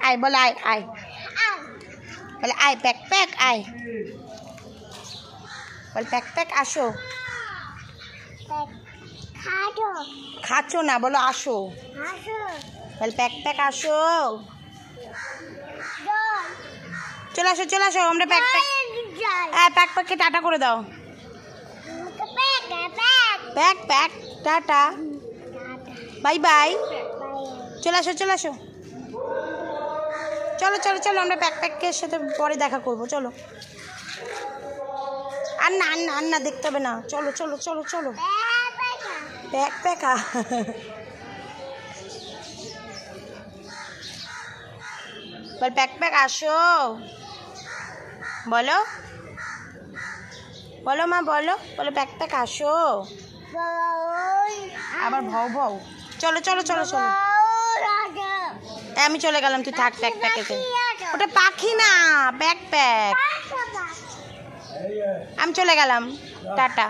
আয় বলে আয় আয় বলে আয় প্যাক প্যাক আয় বল প্যাক প্যাক আসো খাচ্ছো না বলো আসো বল প্যাক প্যাক আসো চলে আসো আমরা প্যাক প্যাক হ্যাঁ প্যাক প্যাককে টাটা করে দাও pack pack tata bye bye চলে আসো চলো আমরা প্যাক প্যাকের সাথে পরে দেখা করবো চলো আর না দেখতে হবে না চলো প্যাক প্যাকা বল প্যাক প্যাক আসো বলো মা বলো প্যাক প্যাক আসো আবার ভাও চলো আমি চলে গেলাম তুই থাক প্যাক প্যাকেতে ওটা পাখি না প্যাক প্যাক আমি চলে গেলাম টাটা